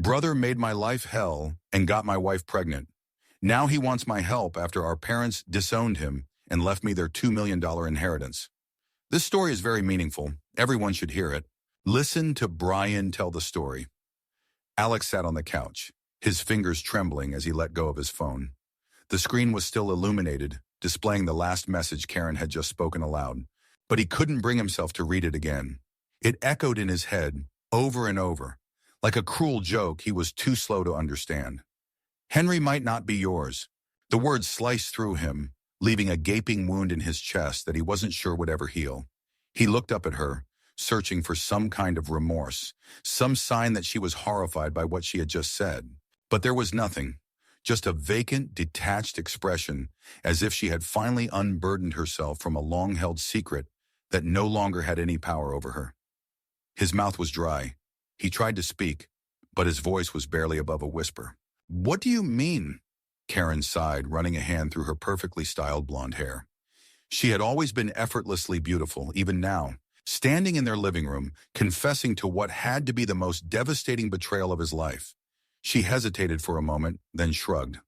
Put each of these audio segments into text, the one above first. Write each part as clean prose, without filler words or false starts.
Brother made my life hell and got my wife pregnant. Now he wants my help after our parents disowned him and left me their $2 million inheritance. This story is very meaningful. Everyone should hear it. Listen to Brian tell the story. Alex sat on the couch, his fingers trembling as he let go of his phone. The screen was still illuminated, displaying the last message Karen had just spoken aloud. But he couldn't bring himself to read it again. It echoed in his head, over and over. Like a cruel joke he was too slow to understand. Henry might not be yours. The words sliced through him, leaving a gaping wound in his chest that he wasn't sure would ever heal. He looked up at her, searching for some kind of remorse, some sign that she was horrified by what she had just said. But there was nothing, just a vacant, detached expression, as if she had finally unburdened herself from a long-held secret that no longer had any power over her. His mouth was dry. He tried to speak, but his voice was barely above a whisper. "What do you mean?" Karen sighed, running a hand through her perfectly styled blonde hair. She had always been effortlessly beautiful, even now, standing in their living room, confessing to what had to be the most devastating betrayal of his life. She hesitated for a moment, then shrugged.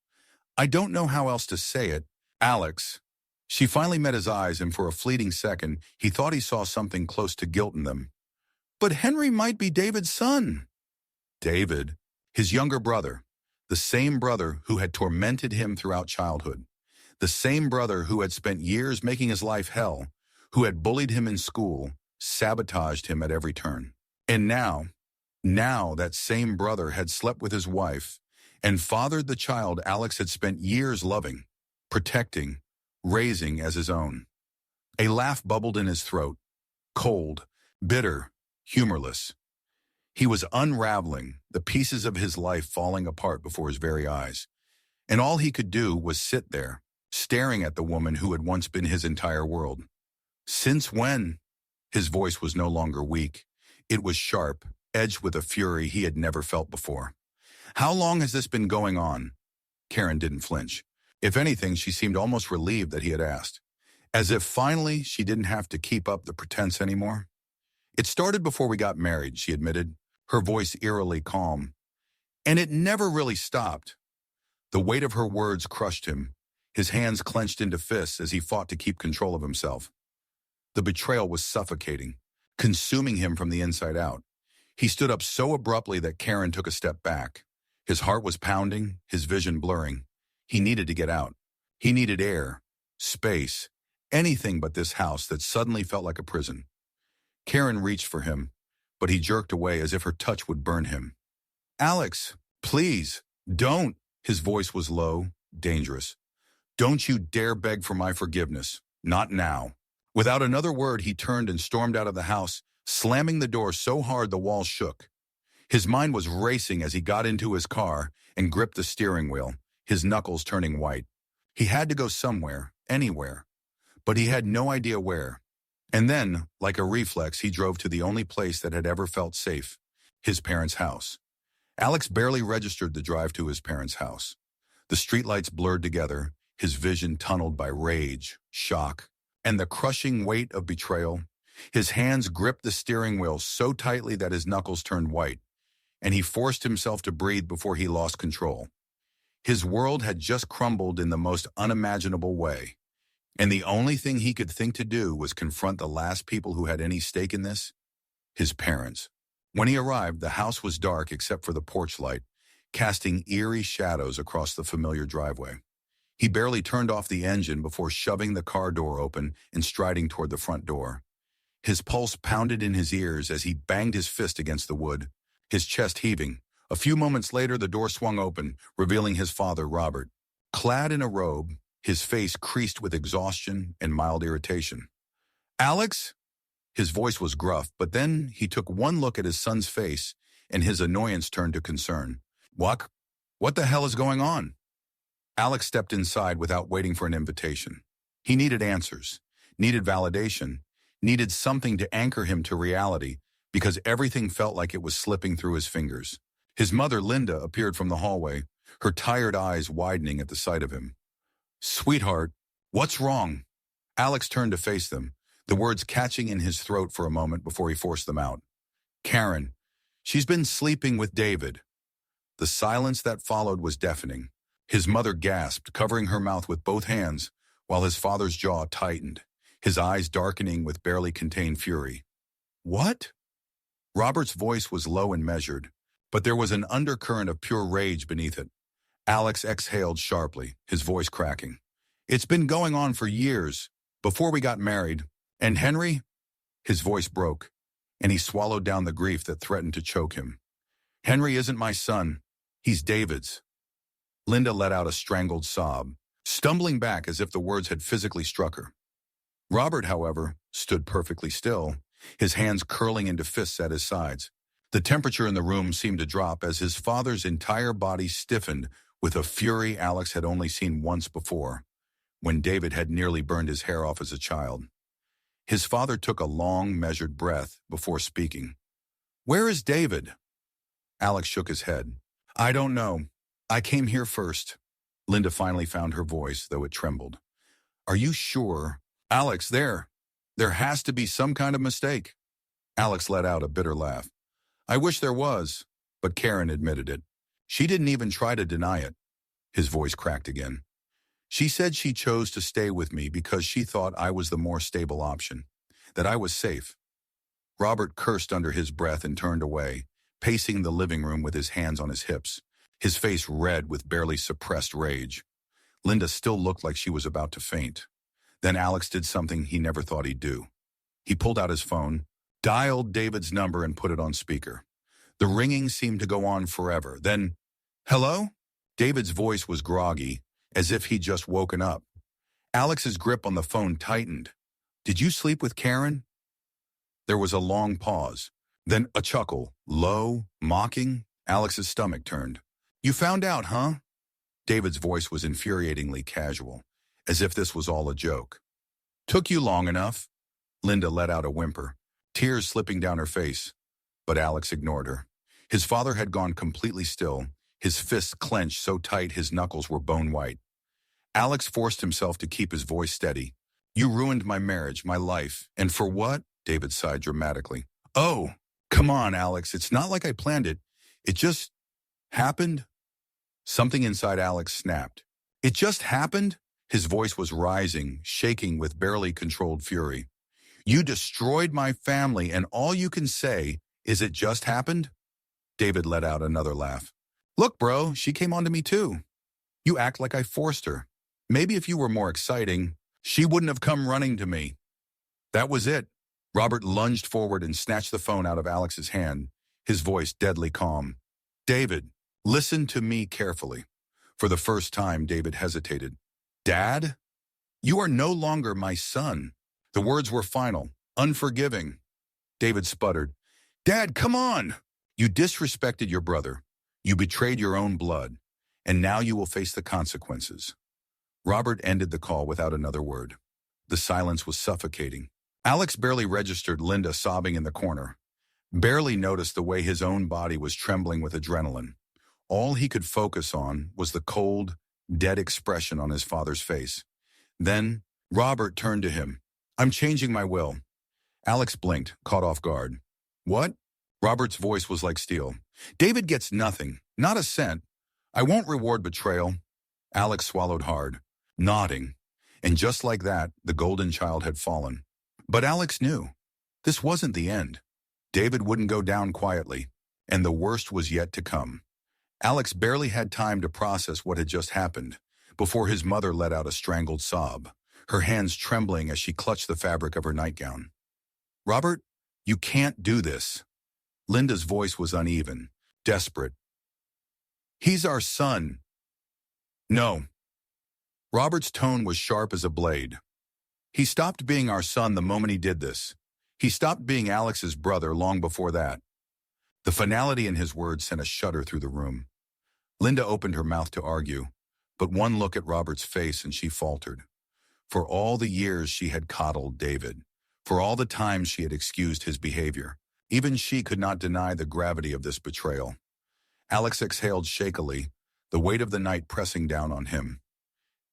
"I don't know how else to say it, Alex." She finally met his eyes, and for a fleeting second, he thought he saw something close to guilt in them. "But Henry might be David's son." David, his younger brother, the same brother who had tormented him throughout childhood, the same brother who had spent years making his life hell, who had bullied him in school, sabotaged him at every turn. And now that same brother had slept with his wife and fathered the child Alex had spent years loving, protecting, raising as his own. A laugh bubbled in his throat, cold, bitter, humorless. He was unraveling, the pieces of his life falling apart before his very eyes. And all he could do was sit there, staring at the woman who had once been his entire world. "Since when?" His voice was no longer weak. It was sharp, edged with a fury he had never felt before. "How long has this been going on?" Karen didn't flinch. If anything, she seemed almost relieved that he had asked, as if finally she didn't have to keep up the pretense anymore. "It started before we got married," she admitted, her voice eerily calm. "And it never really stopped." The weight of her words crushed him, his hands clenched into fists as he fought to keep control of himself. The betrayal was suffocating, consuming him from the inside out. He stood up so abruptly that Karen took a step back. His heart was pounding, his vision blurring. He needed to get out. He needed air, space, anything but this house that suddenly felt like a prison. Karen reached for him, but he jerked away as if her touch would burn him. "Alex, please, don't." His voice was low, dangerous. "Don't you dare beg for my forgiveness. Not now." Without another word, he turned and stormed out of the house, slamming the door so hard the walls shook. His mind was racing as he got into his car and gripped the steering wheel, his knuckles turning white. He had to go somewhere, anywhere, but he had no idea where. And then, like a reflex, he drove to the only place that had ever felt safe, his parents' house. Alex barely registered the drive to his parents' house. The streetlights blurred together, his vision tunneled by rage, shock, and the crushing weight of betrayal. His hands gripped the steering wheel so tightly that his knuckles turned white, and he forced himself to breathe before he lost control. His world had just crumbled in the most unimaginable way, and the only thing he could think to do was confront the last people who had any stake in this, his parents. When he arrived, the house was dark except for the porch light, casting eerie shadows across the familiar driveway. He barely turned off the engine before shoving the car door open and striding toward the front door. His pulse pounded in his ears as he banged his fist against the wood, his chest heaving. A few moments later, the door swung open, revealing his father, Robert. Clad in a robe, his face creased with exhaustion and mild irritation. "Alex?" His voice was gruff, but then he took one look at his son's face, and his annoyance turned to concern. What the hell is going on?" Alex stepped inside without waiting for an invitation. He needed answers, needed validation, needed something to anchor him to reality, because everything felt like it was slipping through his fingers. His mother, Linda, appeared from the hallway, her tired eyes widening at the sight of him. "Sweetheart, what's wrong?" Alex turned to face them, the words catching in his throat for a moment before he forced them out. "Karen, she's been sleeping with David." The silence that followed was deafening. His mother gasped, covering her mouth with both hands, while his father's jaw tightened, his eyes darkening with barely contained fury. What? Robert's voice was low and measured, but there was an undercurrent of pure rage beneath it. Alex exhaled sharply, his voice cracking. It's been going on for years, before we got married. And Henry? His voice broke, and he swallowed down the grief that threatened to choke him. Henry isn't my son. He's David's. Linda let out a strangled sob, stumbling back as if the words had physically struck her. Robert, however, stood perfectly still, his hands curling into fists at his sides. The temperature in the room seemed to drop as his father's entire body stiffened with a fury Alex had only seen once before, when David had nearly burned his hair off as a child. His father took a long, measured breath before speaking. "Where is David?" Alex shook his head. "I don't know. I came here first." Linda finally found her voice, though it trembled. "Are you sure?" "Alex, there has to be some kind of mistake." Alex let out a bitter laugh. "I wish there was," but Karen admitted it. She didn't even try to deny it. His voice cracked again. "She said she chose to stay with me because she thought I was the more stable option, that I was safe." Robert cursed under his breath and turned away, pacing the living room with his hands on his hips, his face red with barely suppressed rage. Linda still looked like she was about to faint. Then Alex did something he never thought he'd do. He pulled out his phone, dialed David's number, and put it on speaker. The ringing seemed to go on forever. Then, "Hello?" David's voice was groggy, as if he'd just woken up. Alex's grip on the phone tightened. "Did you sleep with Karen?" There was a long pause, then a chuckle, low, mocking. Alex's stomach turned. "You found out, huh?" David's voice was infuriatingly casual, as if this was all a joke. "Took you long enough." Linda let out a whimper, tears slipping down her face. But Alex ignored her. His father had gone completely still, his fists clenched so tight his knuckles were bone white. Alex forced himself to keep his voice steady. "You ruined my marriage, my life. And for what?" David sighed dramatically. "Oh, come on, Alex. It's not like I planned it. It just happened." Something inside Alex snapped. "It just happened?" His voice was rising, shaking with barely controlled fury. "You destroyed my family, and all you can say is it just happened?" David let out another laugh. "Look, bro, she came on to me too. You act like I forced her. Maybe if you were more exciting, she wouldn't have come running to me." That was it. Robert lunged forward and snatched the phone out of Alex's hand, his voice deadly calm. "David, listen to me carefully." For the first time, David hesitated. "Dad? You are no longer my son." The words were final, unforgiving. David sputtered. "Dad, come on! You disrespected your brother. You betrayed your own blood. And now you will face the consequences." Robert ended the call without another word. The silence was suffocating. Alex barely registered Linda sobbing in the corner, barely noticed the way his own body was trembling with adrenaline. All he could focus on was the cold, dead expression on his father's face. Then, Robert turned to him. "I'm changing my will." Alex blinked, caught off guard. "What?" Robert's voice was like steel. "David gets nothing, not a cent. I won't reward betrayal." Alex swallowed hard, nodding. And just like that, the golden child had fallen. But Alex knew. This wasn't the end. David wouldn't go down quietly, and the worst was yet to come. Alex barely had time to process what had just happened before his mother let out a strangled sob, her hands trembling as she clutched the fabric of her nightgown. "Robert, you can't do this." Linda's voice was uneven, desperate. "He's our son." "No." Robert's tone was sharp as a blade. "He stopped being our son the moment he did this. He stopped being Alex's brother long before that." The finality in his words sent a shudder through the room. Linda opened her mouth to argue, but one look at Robert's face and she faltered. For all the years she had coddled David, for all the times she had excused his behavior, even she could not deny the gravity of this betrayal. Alex exhaled shakily, the weight of the night pressing down on him.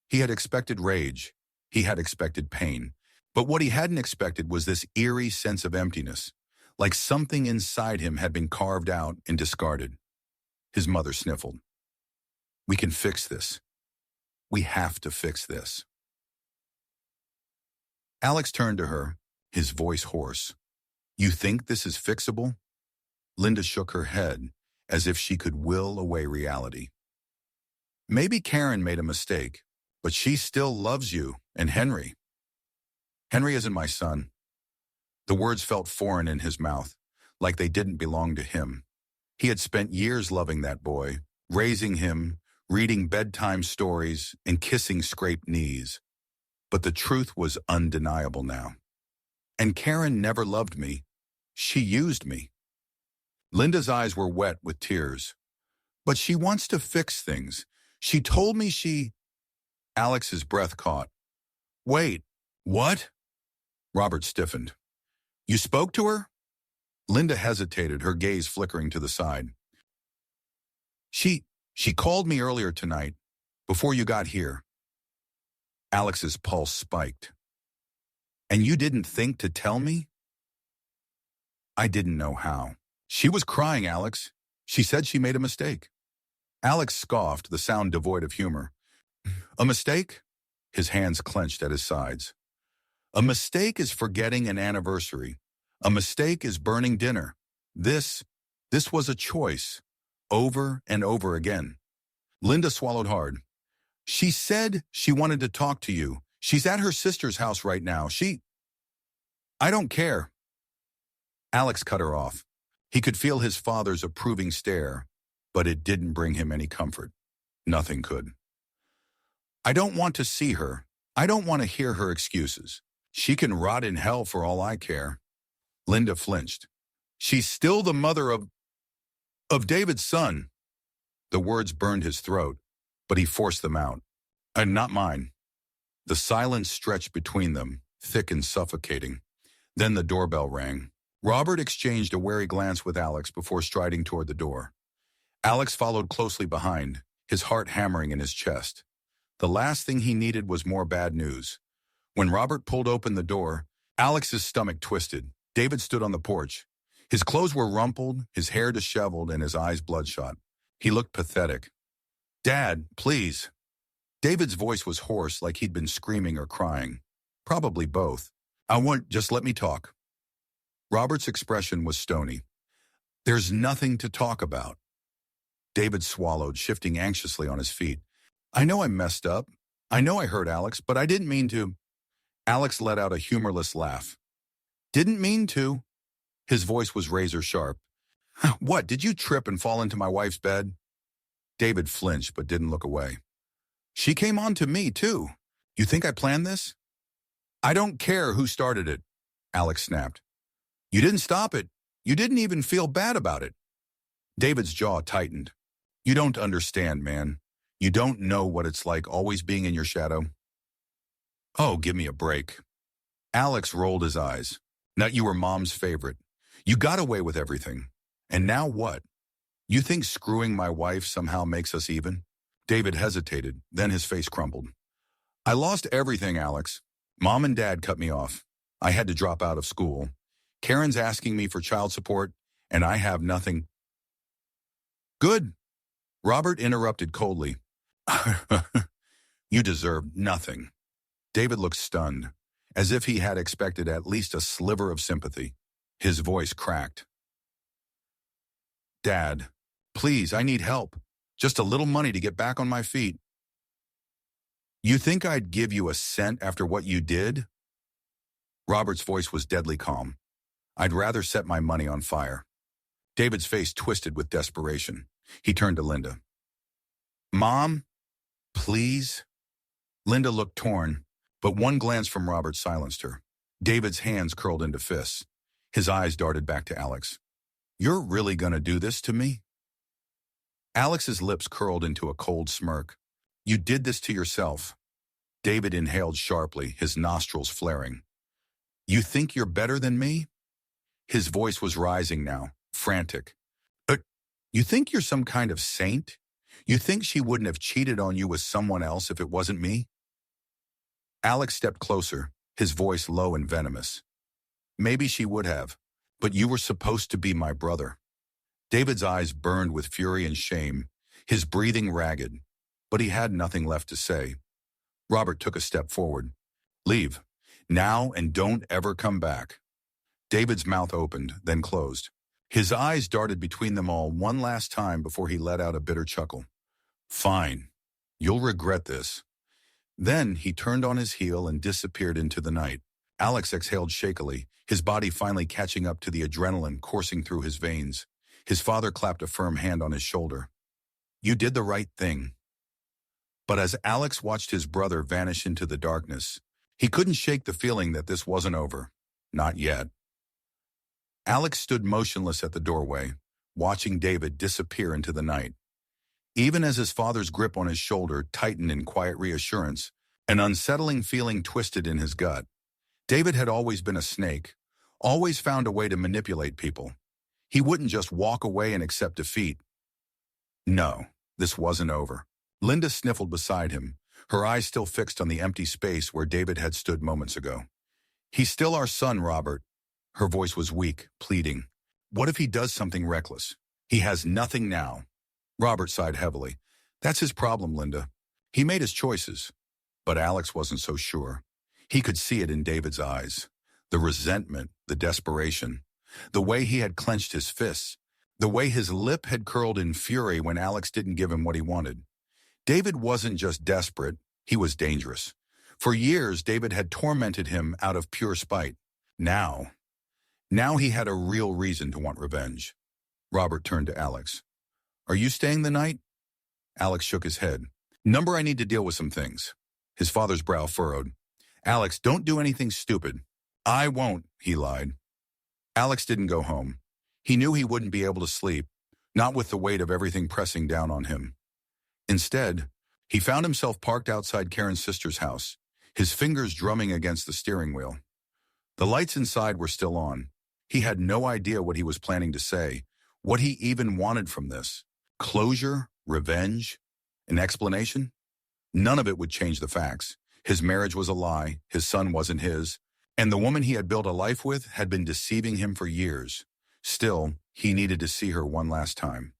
He had expected rage. He had expected pain. But what he hadn't expected was this eerie sense of emptiness, like something inside him had been carved out and discarded. His mother sniffled. We can fix this. We have to fix this. Alex turned to her, his voice hoarse. You think this is fixable? Linda shook her head, as if she could will away reality. Maybe Karen made a mistake, but she still loves you and Henry. Henry isn't my son. The words felt foreign in his mouth, like they didn't belong to him. He had spent years loving that boy, raising him, reading bedtime stories, and kissing scraped knees. But the truth was undeniable now. And Karen never loved me. She used me. Linda's eyes were wet with tears. But she wants to fix things. She told me she... Alex's breath caught. Wait, what? Robert stiffened. You spoke to her? Linda hesitated, her gaze flickering to the side. She called me earlier tonight, before you got here. Alex's pulse spiked. And you didn't think to tell me? I didn't know how. She was crying, Alex. She said she made a mistake. Alex scoffed, the sound devoid of humor. A mistake? His hands clenched at his sides. A mistake is forgetting an anniversary. A mistake is burning dinner. This was a choice, over and over again. Linda swallowed hard. She said she wanted to talk to you. She's at her sister's house right now. I don't care. Alex cut her off. He could feel his father's approving stare, but it didn't bring him any comfort. Nothing could. I don't want to see her. I don't want to hear her excuses. She can rot in hell for all I care. Linda flinched. She's still the mother of David's son. The words burned his throat, but he forced them out. And not mine. The silence stretched between them, thick and suffocating. Then the doorbell rang. Robert exchanged a wary glance with Alex before striding toward the door. Alex followed closely behind, his heart hammering in his chest. The last thing he needed was more bad news. When Robert pulled open the door, Alex's stomach twisted. David stood on the porch. His clothes were rumpled, his hair disheveled, and his eyes bloodshot. He looked pathetic. Dad, please. David's voice was hoarse, like he'd been screaming or crying. Probably both. Just let me talk. Robert's expression was stony. There's nothing to talk about. David swallowed, shifting anxiously on his feet. I know I messed up. I know I hurt Alex, but I didn't mean to. Alex let out a humorless laugh. Didn't mean to. His voice was razor sharp. What, did you trip and fall into my wife's bed? David flinched but didn't look away. She came on to me, too. You think I planned this? I don't care who started it, Alex snapped. You didn't stop it. You didn't even feel bad about it. David's jaw tightened. You don't understand, man. You don't know what it's like always being in your shadow. Oh, give me a break. Alex rolled his eyes. Now you were Mom's favorite. You got away with everything. And now what? You think screwing my wife somehow makes us even? David hesitated, then his face crumpled. I lost everything, Alex. Mom and Dad cut me off. I had to drop out of school. Karen's asking me for child support, and I have nothing. Good. Robert interrupted coldly. You deserve nothing. David looked stunned, as if he had expected at least a sliver of sympathy. His voice cracked. Dad, please, I need help. Just a little money to get back on my feet. You think I'd give you a cent after what you did? Robert's voice was deadly calm. I'd rather set my money on fire. David's face twisted with desperation. He turned to Linda. Mom, please? Linda looked torn, but one glance from Robert silenced her. David's hands curled into fists. His eyes darted back to Alex. You're really gonna do this to me? Alex's lips curled into a cold smirk. You did this to yourself. David inhaled sharply, his nostrils flaring. You think you're better than me? His voice was rising now, frantic. You think you're some kind of saint? You think she wouldn't have cheated on you with someone else if it wasn't me? Alex stepped closer, his voice low and venomous. Maybe she would have, but you were supposed to be my brother. David's eyes burned with fury and shame, his breathing ragged, but he had nothing left to say. Robert took a step forward. Leave. Now and don't ever come back. David's mouth opened, then closed. His eyes darted between them all one last time before he let out a bitter chuckle. Fine. You'll regret this. Then he turned on his heel and disappeared into the night. Alex exhaled shakily, his body finally catching up to the adrenaline coursing through his veins. His father clapped a firm hand on his shoulder. You did the right thing. But as Alex watched his brother vanish into the darkness, he couldn't shake the feeling that this wasn't over. Not yet. Alex stood motionless at the doorway, watching David disappear into the night. Even as his father's grip on his shoulder tightened in quiet reassurance, an unsettling feeling twisted in his gut. David had always been a snake, always found a way to manipulate people. He wouldn't just walk away and accept defeat. No, this wasn't over. Linda sniffled beside him, her eyes still fixed on the empty space where David had stood moments ago. He's still our son, Robert. Her voice was weak, pleading. What if he does something reckless? He has nothing now. Robert sighed heavily. That's his problem, Linda. He made his choices. But Alex wasn't so sure. He could see it in David's eyes. The resentment, the desperation. The way he had clenched his fists. The way his lip had curled in fury when Alex didn't give him what he wanted. David wasn't just desperate, he was dangerous. For years, David had tormented him out of pure spite. Now he had a real reason to want revenge. Robert turned to Alex. Are you staying the night? Alex shook his head. Number, I need to deal with some things. His father's brow furrowed. Alex, don't do anything stupid. I won't, he lied. Alex didn't go home. He knew he wouldn't be able to sleep, not with the weight of everything pressing down on him. Instead, he found himself parked outside Karen's sister's house, his fingers drumming against the steering wheel. The lights inside were still on. He had no idea what he was planning to say, what he even wanted from this. Closure, revenge, an explanation? None of it would change the facts. His marriage was a lie, his son wasn't his, and the woman he had built a life with had been deceiving him for years. Still, he needed to see her one last time.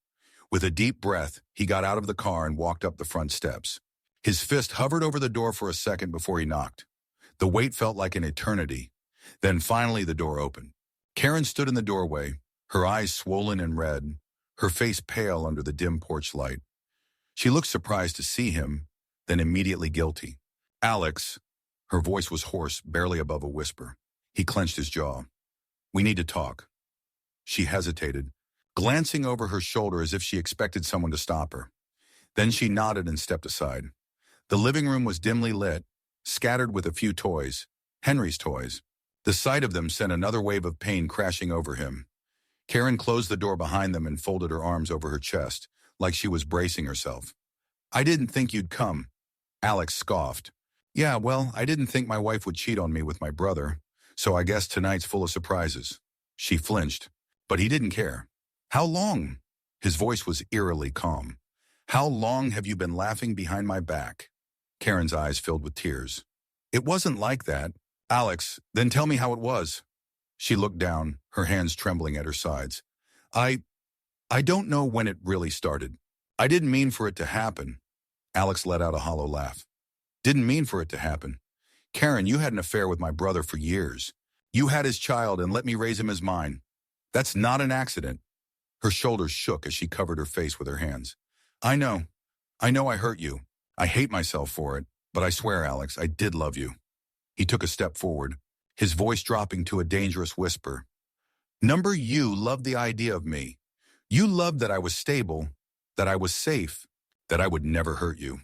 With a deep breath, he got out of the car and walked up the front steps. His fist hovered over the door for a second before he knocked. The wait felt like an eternity. Then finally the door opened. Karen stood in the doorway, her eyes swollen and red, her face pale under the dim porch light. She looked surprised to see him, then immediately guilty. Alex, her voice was hoarse, barely above a whisper. He clenched his jaw. We need to talk. She hesitated, glancing over her shoulder as if she expected someone to stop her. Then she nodded and stepped aside. The living room was dimly lit, scattered with a few toys, Henry's toys. The sight of them sent another wave of pain crashing over him. Karen closed the door behind them and folded her arms over her chest, like she was bracing herself. I didn't think you'd come. Alex scoffed. Yeah, well, I didn't think my wife would cheat on me with my brother, so I guess tonight's full of surprises. She flinched, but he didn't care. How long? His voice was eerily calm. How long have you been laughing behind my back? Karen's eyes filled with tears. It wasn't like that. Alex, then tell me how it was. She looked down, her hands trembling at her sides. I don't know when it really started. I didn't mean for it to happen. Alex let out a hollow laugh. Didn't mean for it to happen. Karen, you had an affair with my brother for years. You had his child and let me raise him as mine. That's not an accident. Her shoulders shook as she covered her face with her hands. I know I hurt you. I hate myself for it, but I swear, Alex, I did love you. He took a step forward, his voice dropping to a dangerous whisper. Number, you loved the idea of me. You loved that I was stable, that I was safe, that I would never hurt you.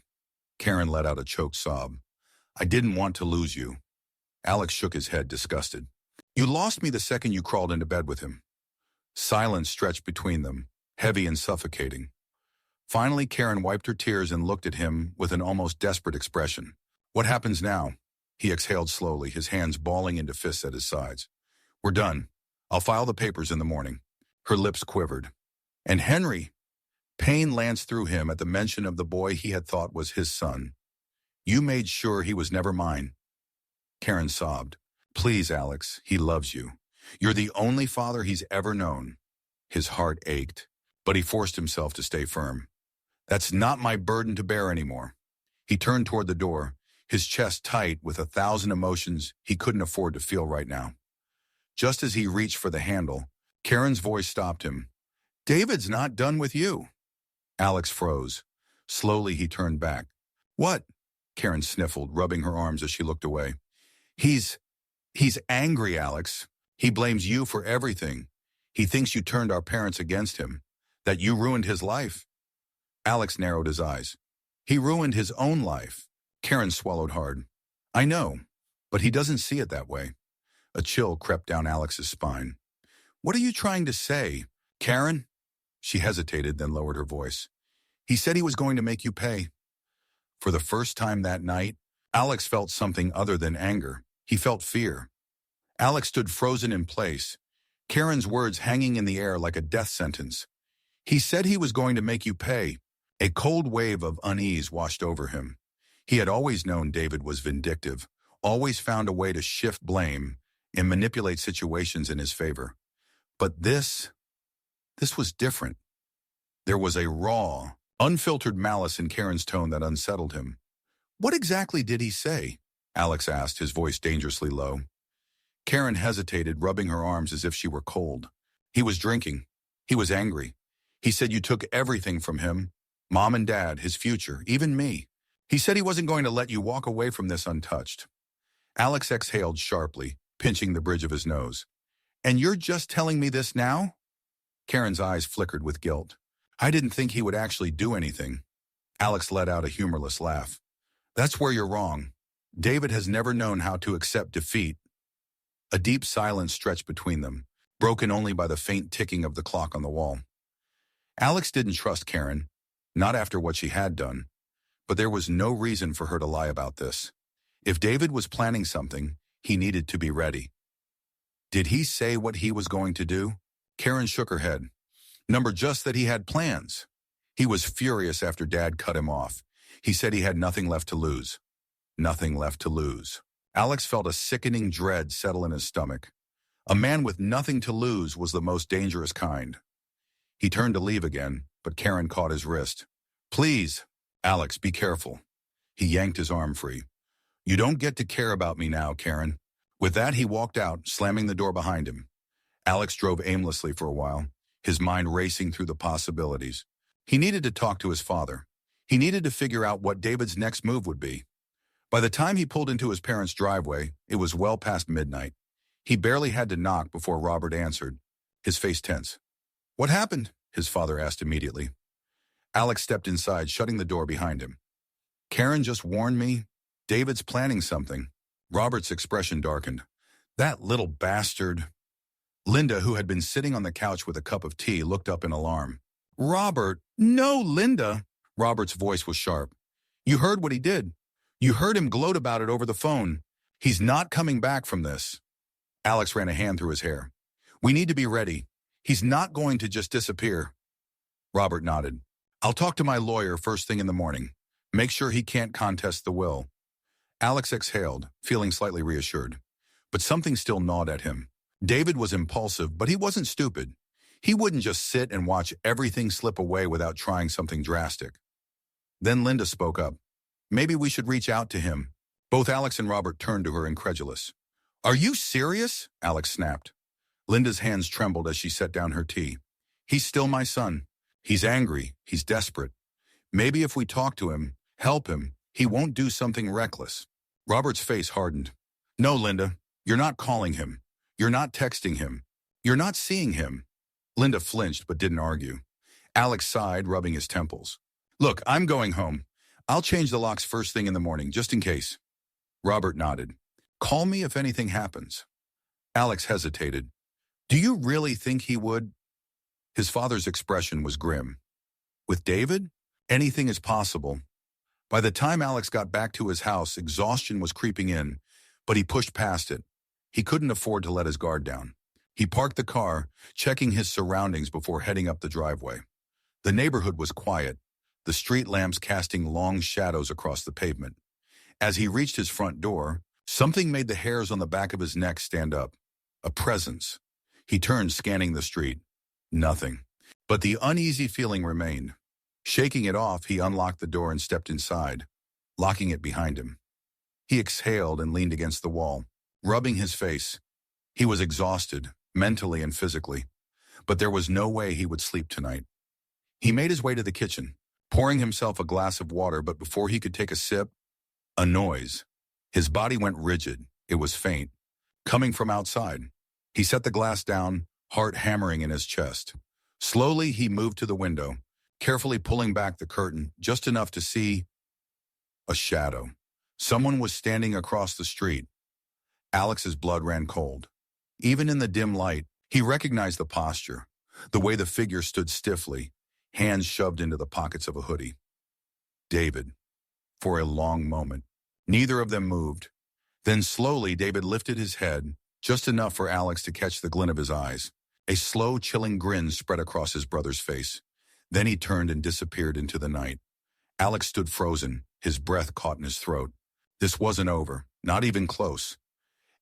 Karen let out a choked sob. I didn't want to lose you. Alex shook his head, disgusted. You lost me the second you crawled into bed with him. Silence stretched between them, heavy and suffocating. Finally, Karen wiped her tears and looked at him with an almost desperate expression. What happens now? He exhaled slowly, his hands balling into fists at his sides. We're done. I'll file the papers in the morning. Her lips quivered. And Henry? Pain lanced through him at the mention of the boy he had thought was his son. You made sure he was never mine. Karen sobbed. Please, Alex, he loves you. You're the only father he's ever known. His heart ached. but he forced himself to stay firm. That's not my burden to bear anymore. He turned toward the door, his chest tight with 1,000 emotions he couldn't afford to feel right now. Just as he reached for the handle, Karen's voice stopped him. David's not done with you. Alex froze. Slowly he turned back. What? Karen sniffled, rubbing her arms as she looked away. He's angry, Alex. He blames you for everything. He thinks you turned our parents against him, that you ruined his life. Alex narrowed his eyes. He ruined his own life. Karen swallowed hard. I know, but he doesn't see it that way. A chill crept down Alex's spine. What are you trying to say, Karen? She hesitated, then lowered her voice. He said he was going to make you pay. For the first time that night, Alex felt something other than anger. He felt fear. Alex stood frozen in place, Karen's words hanging in the air like a death sentence. He said he was going to make you pay. A cold wave of unease washed over him. He had always known David was vindictive, always found a way to shift blame and manipulate situations in his favor. But this was different. There was a raw, unfiltered malice in Karen's tone that unsettled him. What exactly did he say? Alex asked, his voice dangerously low. Karen hesitated, rubbing her arms as if she were cold. He was drinking. He was angry. He said you took everything from him. Mom and Dad, his future, even me. He said he wasn't going to let you walk away from this untouched. Alex exhaled sharply, pinching the bridge of his nose. And you're just telling me this now? Karen's eyes flickered with guilt. I didn't think he would actually do anything. Alex let out a humorless laugh. That's where you're wrong. David has never known how to accept defeat. A deep silence stretched between them, broken only by the faint ticking of the clock on the wall. Alex didn't trust Karen, not after what she had done, but there was no reason for her to lie about this. If David was planning something, he needed to be ready. Did he say what he was going to do? Karen shook her head. Number just that he had plans. He was furious after Dad cut him off. He said he had nothing left to lose. Nothing left to lose. Alex felt a sickening dread settle in his stomach. A man with nothing to lose was the most dangerous kind. He turned to leave again, but Karen caught his wrist. Please, Alex, be careful. He yanked his arm free. You don't get to care about me now, Karen. With that, he walked out, slamming the door behind him. Alex drove aimlessly for a while, his mind racing through the possibilities. He needed to talk to his father. He needed to figure out what David's next move would be. By the time he pulled into his parents' driveway, it was well past midnight. He barely had to knock before Robert answered, his face tense. What happened? His father asked immediately. Alex stepped inside, shutting the door behind him. Karen just warned me. David's planning something. Robert's expression darkened. That little bastard. Linda, who had been sitting on the couch with a cup of tea, looked up in alarm. Robert, no, Linda. Robert's voice was sharp. You heard what he did. You heard him gloat about it over the phone. He's not coming back from this. Alex ran a hand through his hair. We need to be ready. He's not going to just disappear. Robert nodded. I'll talk to my lawyer first thing in the morning. Make sure he can't contest the will. Alex exhaled, feeling slightly reassured. But something still gnawed at him. David was impulsive, but he wasn't stupid. He wouldn't just sit and watch everything slip away without trying something drastic. Then Linda spoke up. Maybe we should reach out to him. Both Alex and Robert turned to her incredulous. Are you serious? Alex snapped. Linda's hands trembled as she set down her tea. He's still my son. He's angry. He's desperate. Maybe if we talk to him, help him, he won't do something reckless. Robert's face hardened. No, Linda, you're not calling him. You're not texting him. You're not seeing him. Linda flinched but didn't argue. Alex sighed, rubbing his temples. Look, I'm going home. I'll change the locks first thing in the morning, just in case. Robert nodded. Call me if anything happens. Alex hesitated. Do you really think he would? His father's expression was grim. With David, anything is possible. By the time Alex got back to his house, exhaustion was creeping in, but he pushed past it. He couldn't afford to let his guard down. He parked the car, checking his surroundings before heading up the driveway. The neighborhood was quiet, the street lamps casting long shadows across the pavement. As he reached his front door, something made the hairs on the back of his neck stand up. A presence. He turned, scanning the street. Nothing. But the uneasy feeling remained. Shaking it off, he unlocked the door and stepped inside, locking it behind him. He exhaled and leaned against the wall, rubbing his face. He was exhausted, mentally and physically, but there was no way he would sleep tonight. He made his way to the kitchen, pouring himself a glass of water, but before he could take a sip, a noise. His body went rigid. It was faint, coming from outside. He set the glass down, heart hammering in his chest. Slowly, he moved to the window, carefully pulling back the curtain just enough to see a shadow. Someone was standing across the street. Alex's blood ran cold. Even in the dim light, he recognized the posture, the way the figure stood stiffly, hands shoved into the pockets of a hoodie. David. For a long moment, neither of them moved. Then slowly, David lifted his head, just enough for Alex to catch the glint of his eyes. A slow, chilling grin spread across his brother's face. Then he turned and disappeared into the night. Alex stood frozen, his breath caught in his throat. This wasn't over, not even close.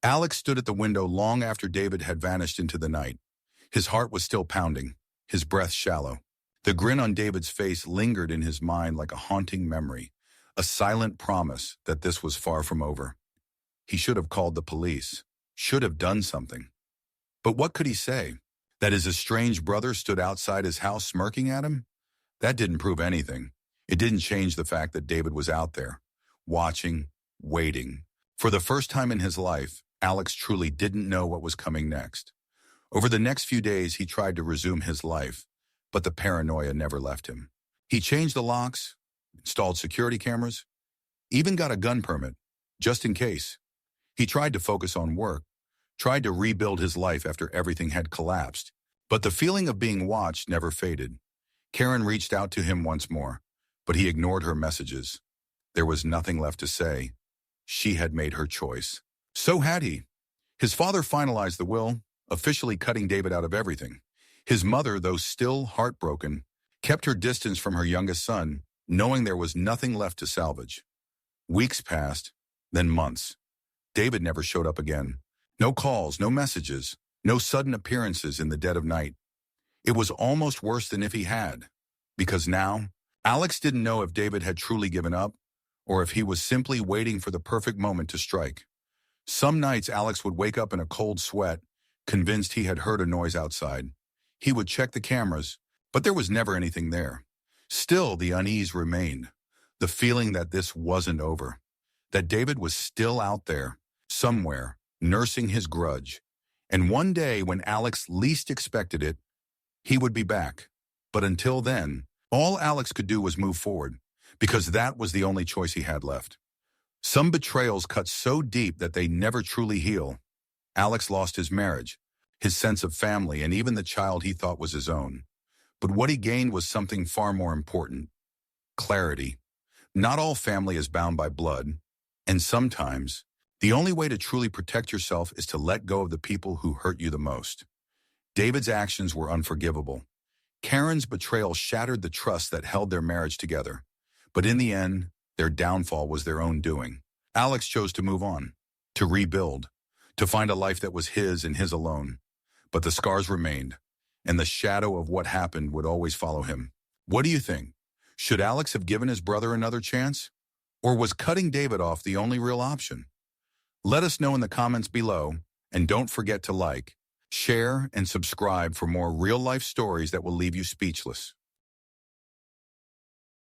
Alex stood at the window long after David had vanished into the night. His heart was still pounding, his breath shallow. The grin on David's face lingered in his mind like a haunting memory, a silent promise that this was far from over. He should have called the police, should have done something. But what could he say? That his estranged brother stood outside his house smirking at him? That didn't prove anything. It didn't change the fact that David was out there, watching, waiting. For the first time in his life, Alex truly didn't know what was coming next. Over the next few days, he tried to resume his life, but the paranoia never left him. He changed the locks, installed security cameras, even got a gun permit, just in case. He tried to focus on work, tried to rebuild his life after everything had collapsed. But the feeling of being watched never faded. Karen reached out to him once more, but he ignored her messages. There was nothing left to say. She had made her choice. So had he. His father finalized the will, officially cutting David out of everything. His mother, though still heartbroken, kept her distance from her youngest son, knowing there was nothing left to salvage. Weeks passed, then months. David never showed up again. No calls, no messages, no sudden appearances in the dead of night. It was almost worse than if he had, because now, Alex didn't know if David had truly given up, or if he was simply waiting for the perfect moment to strike. Some nights Alex would wake up in a cold sweat, convinced he had heard a noise outside. He would check the cameras, but there was never anything there. Still, the unease remained, the feeling that this wasn't over, that David was still out there, somewhere, nursing his grudge. And one day, when Alex least expected it, he would be back. But until then, all Alex could do was move forward, because that was the only choice he had left. Some betrayals cut so deep that they never truly heal. Alex lost his marriage, his sense of family, and even the child he thought was his own. But what he gained was something far more important: clarity. Not all family is bound by blood, and sometimes the only way to truly protect yourself is to let go of the people who hurt you the most. David's actions were unforgivable. Karen's betrayal shattered the trust that held their marriage together. But in the end, their downfall was their own doing. Alex chose to move on, to rebuild, to find a life that was his and his alone. But the scars remained, and the shadow of what happened would always follow him. What do you think? Should Alex have given his brother another chance? Or was cutting David off the only real option? Let us know in the comments below, and don't forget to like, share, and subscribe for more real-life stories that will leave you speechless.